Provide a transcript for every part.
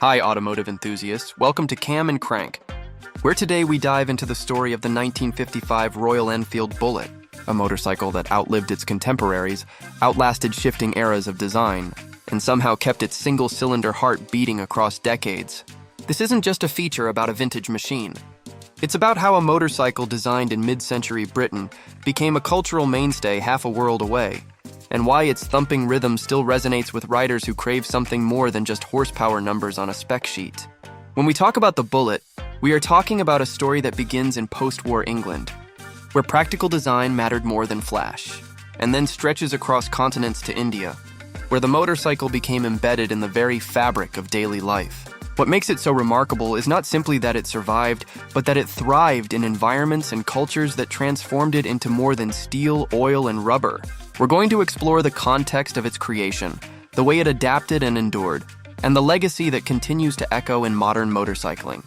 Hi, automotive enthusiasts. Welcome to Cam and Crank, where today we dive into the story of the 1955 Royal Enfield Bullet, a motorcycle that outlived its contemporaries, outlasted shifting eras of design, and somehow kept its single-cylinder heart beating across decades. This isn't just a feature about a vintage machine. It's about how a motorcycle designed in mid-century Britain became a cultural mainstay half a world away, and why its thumping rhythm still resonates with riders who crave something more than just horsepower numbers on a spec sheet. When we talk about the Bullet, we are talking about a story that begins in post-war England, where practical design mattered more than flash, and then stretches across continents to India, where the motorcycle became embedded in the very fabric of daily life. What makes it so remarkable is not simply that it survived, but that it thrived in environments and cultures that transformed it into more than steel, oil, and rubber. We're going to explore the context of its creation, the way it adapted and endured, and the legacy that continues to echo in modern motorcycling.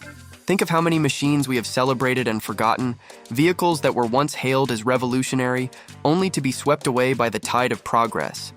Think of how many machines we have celebrated and forgotten, vehicles that were once hailed as revolutionary, only to be swept away by the tide of progress.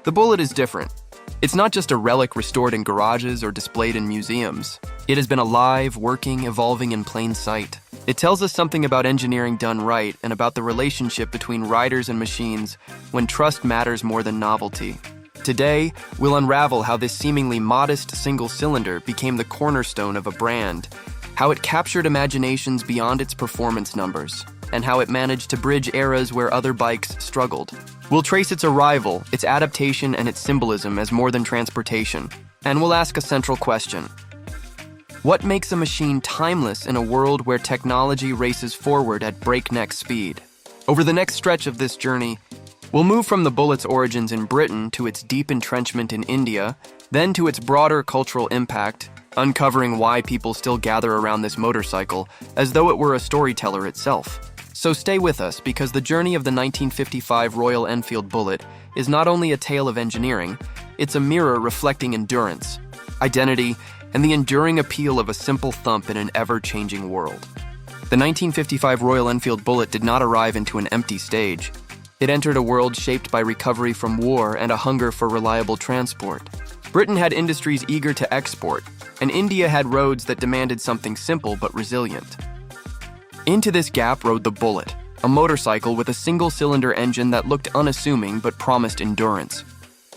The Bullet is different. It's not just a relic restored in garages or displayed in museums. It has been alive, working, evolving in plain sight. It tells us something about engineering done right and about the relationship between riders and machines when trust matters more than novelty. Today, we'll unravel how this seemingly modest single cylinder became the cornerstone of a brand, how it captured imaginations beyond its performance numbers, and how it managed to bridge eras where other bikes struggled. We'll trace its arrival, its adaptation, and its symbolism as more than transportation, and we'll ask a central question. What makes a machine timeless in a world where technology races forward at breakneck speed? Over the next stretch of this journey, we'll move from the Bullet's origins in Britain to its deep entrenchment in India, then to its broader cultural impact, uncovering why people still gather around this motorcycle as though it were a storyteller itself. So stay with us, because the journey of the 1955 Royal Enfield Bullet is not only a tale of engineering, it's a mirror reflecting endurance, identity, and the enduring appeal of a simple thump in an ever-changing world. The 1955 Royal Enfield Bullet did not arrive into an empty stage. It entered a world shaped by recovery from war and a hunger for reliable transport. Britain had industries eager to export, and India had roads that demanded something simple but resilient. Into this gap rode the Bullet, a motorcycle with a single-cylinder engine that looked unassuming but promised endurance.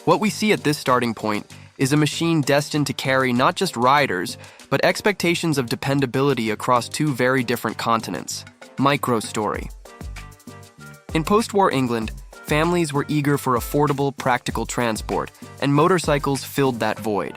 What we see at this starting point is a machine destined to carry not just riders, but expectations of dependability across two very different continents. Micro story. In post-war England, families were eager for affordable, practical transport, and motorcycles filled that void.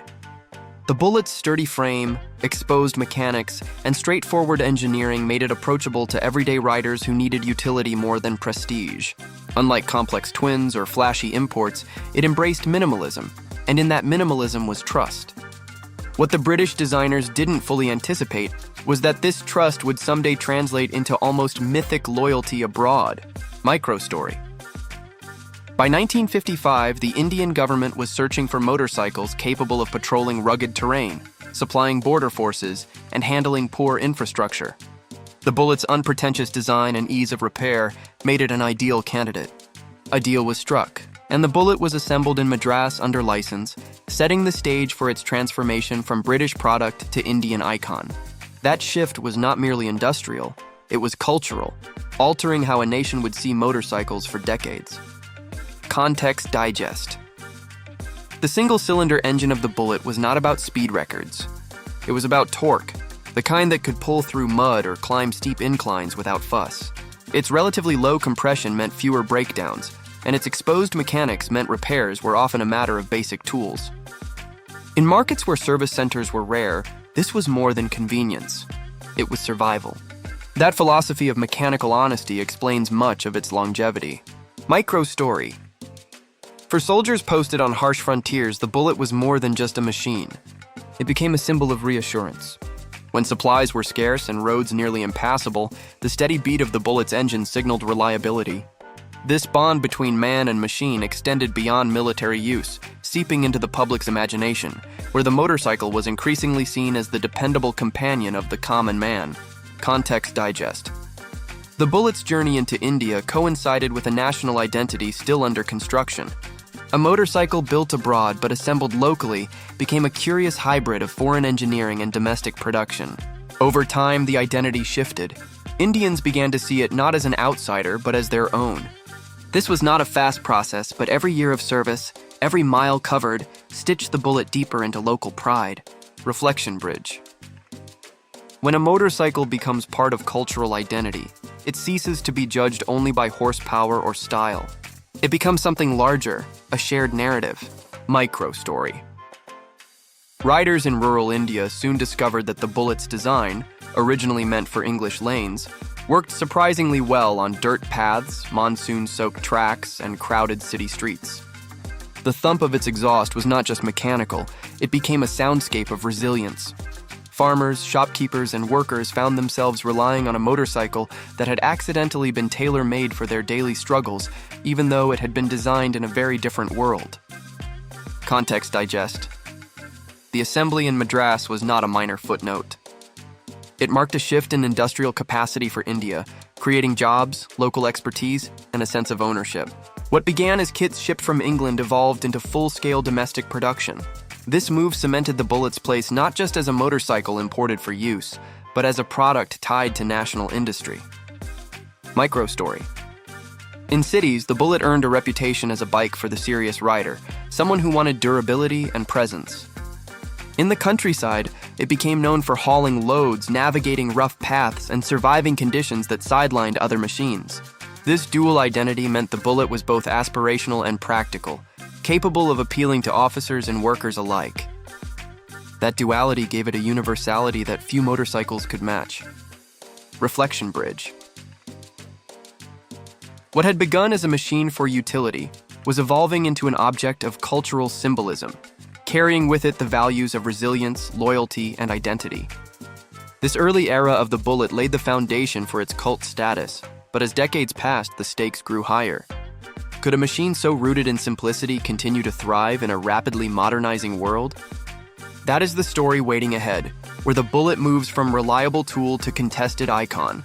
The Bullet's sturdy frame, exposed mechanics, and straightforward engineering made it approachable to everyday riders who needed utility more than prestige. Unlike complex twins or flashy imports, it embraced minimalism, and in that minimalism was trust. What the British designers didn't fully anticipate was that this trust would someday translate into almost mythic loyalty abroad. Microstory. By 1955, the Indian government was searching for motorcycles capable of patrolling rugged terrain, supplying border forces, and handling poor infrastructure. The Bullet's unpretentious design and ease of repair made it an ideal candidate. A deal was struck, and the Bullet was assembled in Madras under license, setting the stage for its transformation from British product to Indian icon. That shift was not merely industrial, it was cultural, altering how a nation would see motorcycles for decades. Context digest. The single-cylinder engine of the Bullet was not about speed records. It was about torque, the kind that could pull through mud or climb steep inclines without fuss. Its relatively low compression meant fewer breakdowns, and its exposed mechanics meant repairs were often a matter of basic tools. In markets where service centers were rare, this was more than convenience. It was survival. That philosophy of mechanical honesty explains much of its longevity. Micro story. For soldiers posted on harsh frontiers, the Bullet was more than just a machine. It became a symbol of reassurance. When supplies were scarce and roads nearly impassable, the steady beat of the Bullet's engine signaled reliability. This bond between man and machine extended beyond military use, seeping into the public's imagination, where the motorcycle was increasingly seen as the dependable companion of the common man. Context digest. The Bullet's journey into India coincided with a national identity still under construction. A motorcycle built abroad but assembled locally became a curious hybrid of foreign engineering and domestic production. Over time, the identity shifted. Indians began to see it not as an outsider, but as their own. This was not a fast process, but every year of service, every mile covered, stitched the Bullet deeper into local pride. Reflection bridge. When a motorcycle becomes part of cultural identity, it ceases to be judged only by horsepower or style. It becomes something larger, a shared narrative. Micro-story. Riders in rural India soon discovered that the Bullet's design, originally meant for English lanes, worked surprisingly well on dirt paths, monsoon-soaked tracks, and crowded city streets. The thump of its exhaust was not just mechanical, it became a soundscape of resilience. Farmers, shopkeepers, and workers found themselves relying on a motorcycle that had accidentally been tailor-made for their daily struggles, even though it had been designed in a very different world. Context digest. The assembly in Madras was not a minor footnote. It marked a shift in industrial capacity for India, creating jobs, local expertise, and a sense of ownership. What began as kits shipped from England evolved into full-scale domestic production. This move cemented the Bullet's place not just as a motorcycle imported for use, but as a product tied to national industry. Micro-story. In cities, the Bullet earned a reputation as a bike for the serious rider, someone who wanted durability and presence. In the countryside, it became known for hauling loads, navigating rough paths, and surviving conditions that sidelined other machines. This dual identity meant the Bullet was both aspirational and practical, capable of appealing to officers and workers alike. That duality gave it a universality that few motorcycles could match. Reflection bridge. What had begun as a machine for utility was evolving into an object of cultural symbolism, carrying with it the values of resilience, loyalty, and identity. This early era of the Bullet laid the foundation for its cult status, but as decades passed, the stakes grew higher. Could a machine so rooted in simplicity continue to thrive in a rapidly modernizing world? That is the story waiting ahead, where the Bullet moves from reliable tool to contested icon.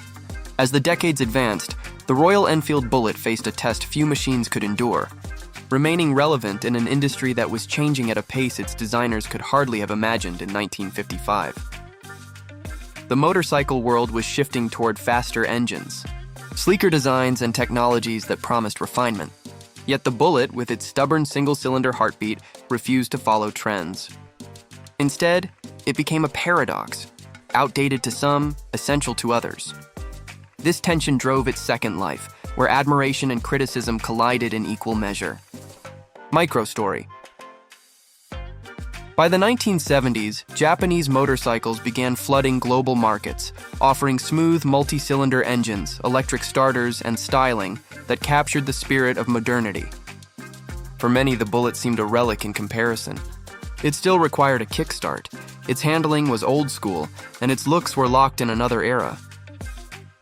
As the decades advanced, the Royal Enfield Bullet faced a test few machines could endure, remaining relevant in an industry that was changing at a pace its designers could hardly have imagined in 1955. The motorcycle world was shifting toward faster engines, sleeker designs, and technologies that promised refinement. Yet the Bullet, with its stubborn single-cylinder heartbeat, refused to follow trends. Instead, it became a paradox, outdated to some, essential to others. This tension drove its second life, where admiration and criticism collided in equal measure. Micro-story. By the 1970s, Japanese motorcycles began flooding global markets, offering smooth multi-cylinder engines, electric starters, and styling that captured the spirit of modernity. For many, the Bullet seemed a relic in comparison. It still required a kickstart, its handling was old school, and its looks were locked in another era.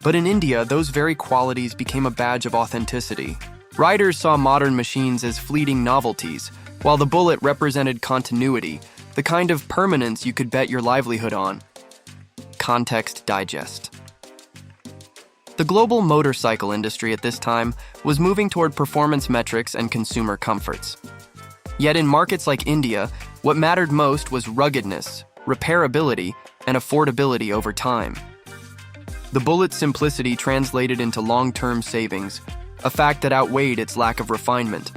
But in India, those very qualities became a badge of authenticity. Riders saw modern machines as fleeting novelties, while the Bullet represented continuity, the kind of permanence you could bet your livelihood on. Context digest. The global motorcycle industry at this time was moving toward performance metrics and consumer comforts. Yet in markets like India, what mattered most was ruggedness, repairability, and affordability over time. The Bullet's simplicity translated into long-term savings, a fact that outweighed its lack of refinement.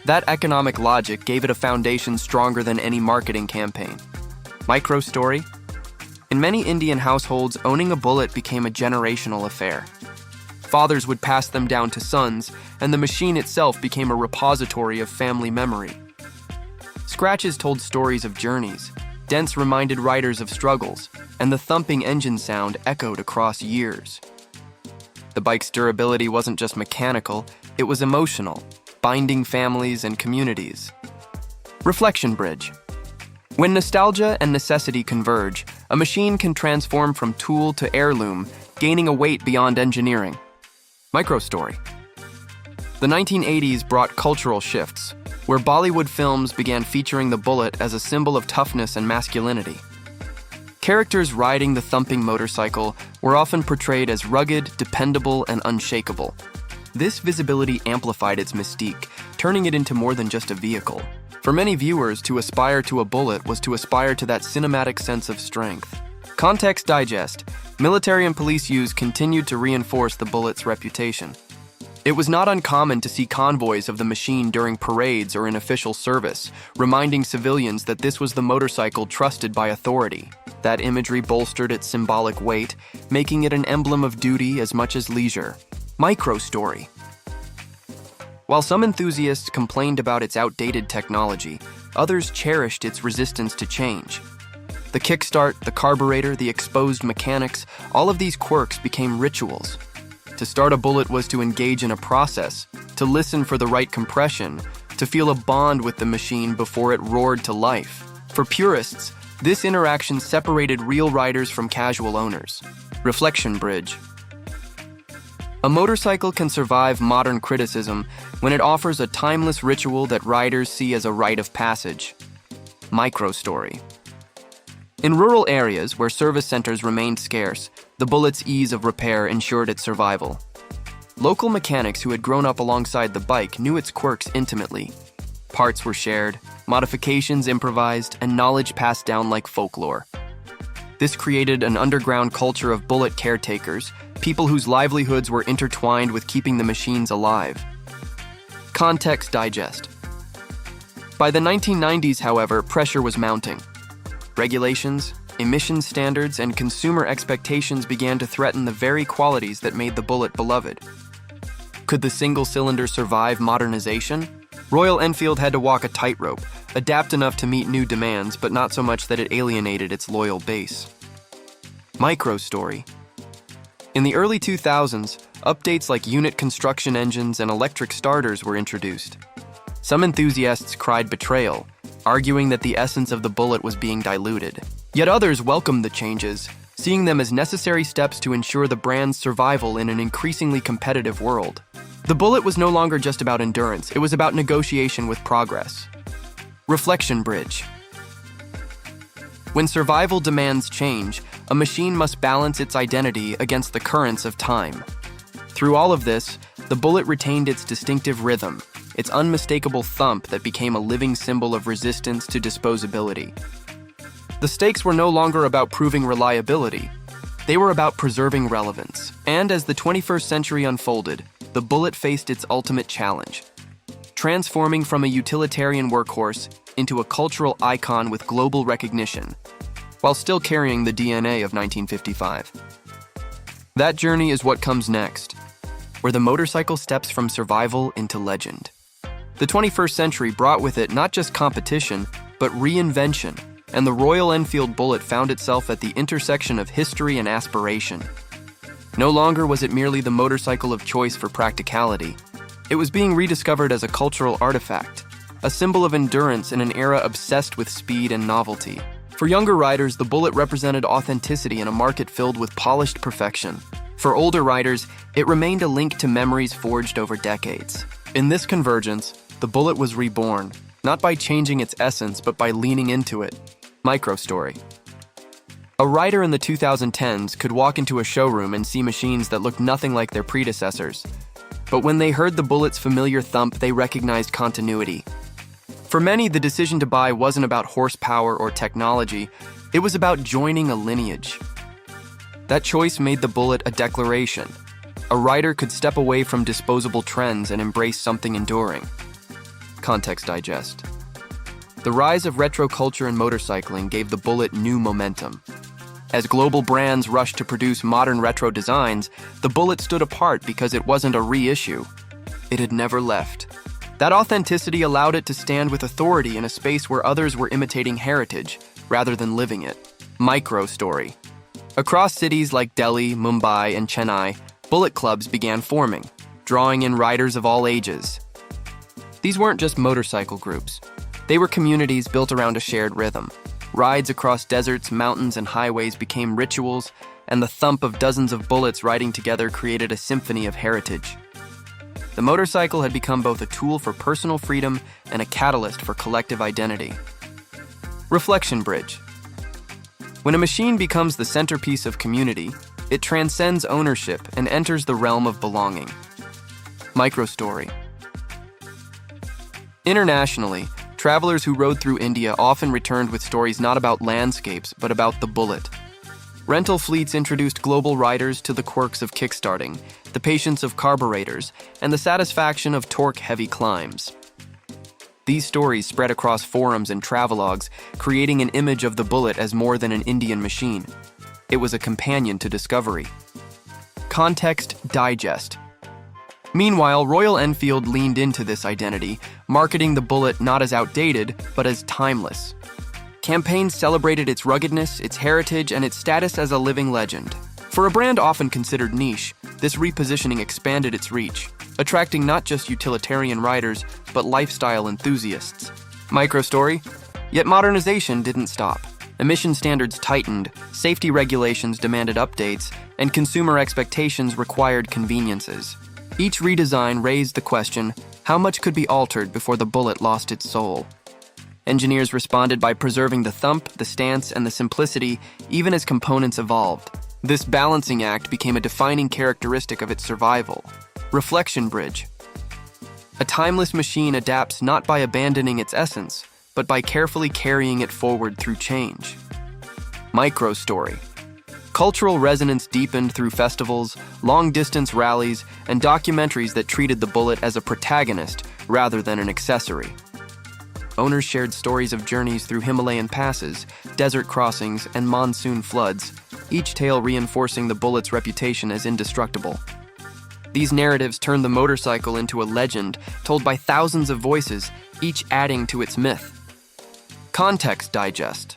That economic logic gave it a foundation stronger than any marketing campaign. Micro-story. In many Indian households, owning a Bullet became a generational affair. Fathers would pass them down to sons, and the machine itself became a repository of family memory. Scratches told stories of journeys, dents reminded riders of struggles, and the thumping engine sound echoed across years. The bike's durability wasn't just mechanical, it was emotional, binding families and communities. Reflection bridge. When nostalgia and necessity converge, a machine can transform from tool to heirloom, gaining a weight beyond engineering. Micro-story. The 1980s brought cultural shifts, where Bollywood films began featuring the Bullet as a symbol of toughness and masculinity. Characters riding the thumping motorcycle were often portrayed as rugged, dependable, and unshakable. This visibility amplified its mystique, turning it into more than just a vehicle. For many viewers, to aspire to a bullet was to aspire to that cinematic sense of strength. Context Digest: military and police use continued to reinforce the bullet's reputation. It was not uncommon to see convoys of the machine during parades or in official service, reminding civilians that this was the motorcycle trusted by authority. That imagery bolstered its symbolic weight, making it an emblem of duty as much as leisure. Micro-story. While some enthusiasts complained about its outdated technology, others cherished its resistance to change. The kickstart, the carburetor, the exposed mechanics, all of these quirks became rituals. To start a bullet was to engage in a process, to listen for the right compression, to feel a bond with the machine before it roared to life. For purists, this interaction separated real riders from casual owners. Reflection bridge. A motorcycle can survive modern criticism when it offers a timeless ritual that riders see as a rite of passage. Micro-story. In rural areas where service centers remained scarce, the Bullet's ease of repair ensured its survival. Local mechanics who had grown up alongside the bike knew its quirks intimately. Parts were shared, modifications improvised, and knowledge passed down like folklore. This created an underground culture of Bullet caretakers, people whose livelihoods were intertwined with keeping the machines alive. Context Digest. By the 1990s, however, pressure was mounting. Regulations, emission standards, and consumer expectations began to threaten the very qualities that made the Bullet beloved. Could the single-cylinder survive modernization? Royal Enfield had to walk a tightrope, adapt enough to meet new demands, but not so much that it alienated its loyal base. Micro-story. In the early 2000s, updates like unit construction engines and electric starters were introduced. Some enthusiasts cried betrayal, arguing that the essence of the Bullet was being diluted. Yet others welcomed the changes, seeing them as necessary steps to ensure the brand's survival in an increasingly competitive world. The Bullet was no longer just about endurance, it was about negotiation with progress. Reflection bridge. When survival demands change, a machine must balance its identity against the currents of time. Through all of this, the Bullet retained its distinctive rhythm, its unmistakable thump that became a living symbol of resistance to disposability. The stakes were no longer about proving reliability. They were about preserving relevance. And as the 21st century unfolded, the Bullet faced its ultimate challenge, transforming from a utilitarian workhorse into a cultural icon with global recognition, while still carrying the DNA of 1955. That journey is what comes next, where the motorcycle steps from survival into legend. The 21st century brought with it not just competition, but reinvention, and the Royal Enfield Bullet found itself at the intersection of history and aspiration. No longer was it merely the motorcycle of choice for practicality. It was being rediscovered as a cultural artifact, a symbol of endurance in an era obsessed with speed and novelty. For younger riders, the Bullet represented authenticity in a market filled with polished perfection. For older riders, it remained a link to memories forged over decades. In this convergence, the Bullet was reborn, not by changing its essence, but by leaning into it. Micro-story. A rider in the 2010s could walk into a showroom and see machines that looked nothing like their predecessors. But when they heard the Bullet's familiar thump, they recognized continuity. For many, the decision to buy wasn't about horsepower or technology, it was about joining a lineage. That choice made the Bullet a declaration. A rider could step away from disposable trends and embrace something enduring. Context Digest. The rise of retro culture in motorcycling gave the Bullet new momentum. As global brands rushed to produce modern retro designs, the Bullet stood apart because it wasn't a reissue. It had never left. That authenticity allowed it to stand with authority in a space where others were imitating heritage rather than living it. Micro-story. Across cities like Delhi, Mumbai, and Chennai, Bullet clubs began forming, drawing in riders of all ages. These weren't just motorcycle groups. They were communities built around a shared rhythm. Rides across deserts, mountains, and highways became rituals, and the thump of dozens of bullets riding together created a symphony of heritage. The motorcycle had become both a tool for personal freedom and a catalyst for collective identity. Reflection bridge. When a machine becomes the centerpiece of community, it transcends ownership and enters the realm of belonging. Micro-story. Internationally, travelers who rode through India often returned with stories not about landscapes, but about the Bullet. Rental fleets introduced global riders to the quirks of kickstarting, the patience of carburetors, and the satisfaction of torque-heavy climbs. These stories spread across forums and travelogues, creating an image of the Bullet as more than an Indian machine. It was a companion to discovery. Context Digest. Meanwhile, Royal Enfield leaned into this identity, marketing the Bullet not as outdated, but as timeless. Campaigns celebrated its ruggedness, its heritage, and its status as a living legend. For a brand often considered niche, this repositioning expanded its reach, attracting not just utilitarian riders, but lifestyle enthusiasts. Microstory. Yet modernization didn't stop. Emission standards tightened, safety regulations demanded updates, and consumer expectations required conveniences. Each redesign raised the question, how much could be altered before the Bullet lost its soul? Engineers responded by preserving the thump, the stance, and the simplicity, even as components evolved. This balancing act became a defining characteristic of its survival. Reflection bridge. A timeless machine adapts not by abandoning its essence, but by carefully carrying it forward through change. Microstory. Cultural resonance deepened through festivals, long-distance rallies, and documentaries that treated the Bullet as a protagonist rather than an accessory. Owners shared stories of journeys through Himalayan passes, desert crossings, and monsoon floods, each tale reinforcing the Bullet's reputation as indestructible. These narratives turned the motorcycle into a legend told by thousands of voices, each adding to its myth. Context Digest.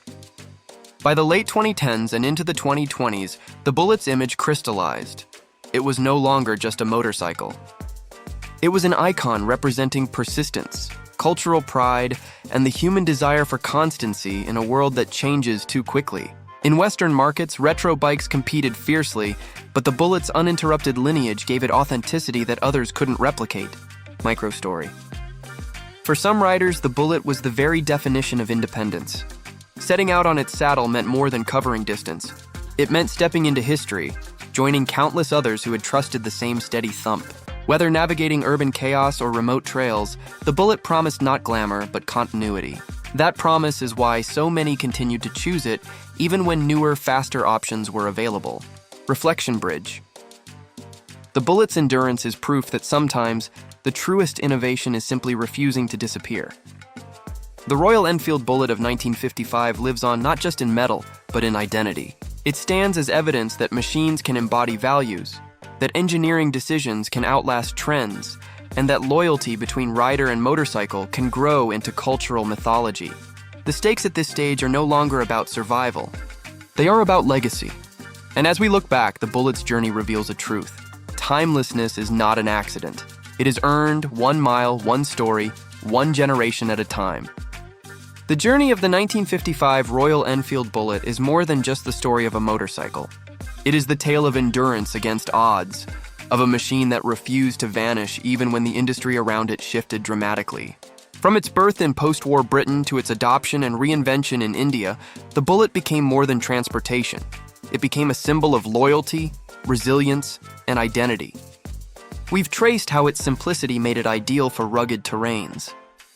By the late 2010s and into the 2020s, the Bullet's image crystallized. It was no longer just a motorcycle. It was an icon representing persistence, cultural pride, and the human desire for constancy in a world that changes too quickly. In Western markets, retro bikes competed fiercely, but the Bullet's uninterrupted lineage gave it authenticity that others couldn't replicate. Microstory. For some riders, the Bullet was the very definition of independence. Setting out on its saddle meant more than covering distance. It meant stepping into history, joining countless others who had trusted the same steady thump. Whether navigating urban chaos or remote trails, the Bullet promised not glamour, but continuity. That promise is why so many continued to choose it, even when newer, faster options were available. Reflection bridge. The Bullet's endurance is proof that sometimes the truest innovation is simply refusing to disappear. The Royal Enfield Bullet of 1955 lives on not just in metal, but in identity. It stands as evidence that machines can embody values, that engineering decisions can outlast trends, and that loyalty between rider and motorcycle can grow into cultural mythology. The stakes at this stage are no longer about survival. They are about legacy. And as we look back, the Bullet's journey reveals a truth. Timelessness is not an accident. It is earned 1 mile, 1 story, 1 generation at a time. The journey of the 1955 Royal Enfield Bullet is more than just the story of a motorcycle. It is the tale of endurance against odds, of a machine that refused to vanish even when the industry around it shifted dramatically. From its birth in post-war Britain to its adoption and reinvention in India, the Bullet became more than transportation. It became a symbol of loyalty, resilience, and identity. We've traced how its simplicity made it ideal for rugged terrains,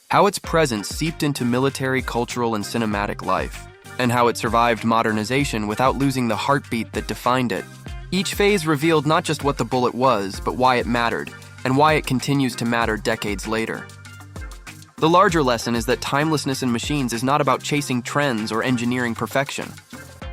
how its presence seeped into military, cultural, and cinematic life, and how it survived modernization without losing the heartbeat that defined it. Each phase revealed not just what the Bullet was, but why it mattered, and why it continues to matter decades later. The larger lesson is that timelessness in machines is not about chasing trends or engineering perfection.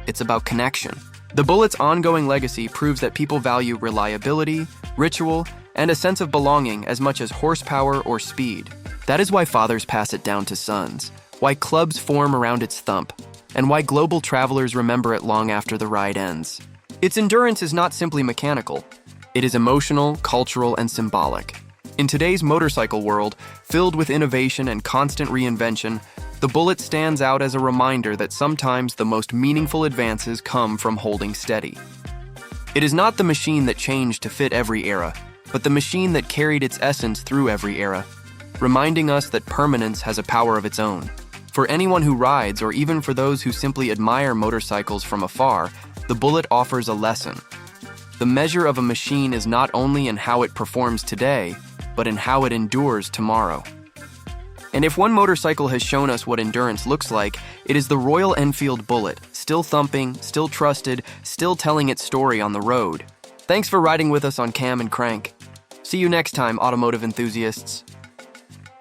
It's about connection. The Bullet's ongoing legacy proves that people value reliability, ritual, and a sense of belonging as much as horsepower or speed. That is why fathers pass it down to sons, why clubs form around its thump, and why global travelers remember it long after the ride ends. Its endurance is not simply mechanical. It is emotional, cultural, and symbolic. In today's motorcycle world, filled with innovation and constant reinvention, the Bullet stands out as a reminder that sometimes the most meaningful advances come from holding steady. It is not the machine that changed to fit every era, but the machine that carried its essence through every era, reminding us that permanence has a power of its own. For anyone who rides, or even for those who simply admire motorcycles from afar, the Bullet offers a lesson. The measure of a machine is not only in how it performs today, but in how it endures tomorrow. And if one motorcycle has shown us what endurance looks like, it is the Royal Enfield Bullet, still thumping, still trusted, still telling its story on the road. Thanks for riding with us on Cam and Crank. See you next time, automotive enthusiasts.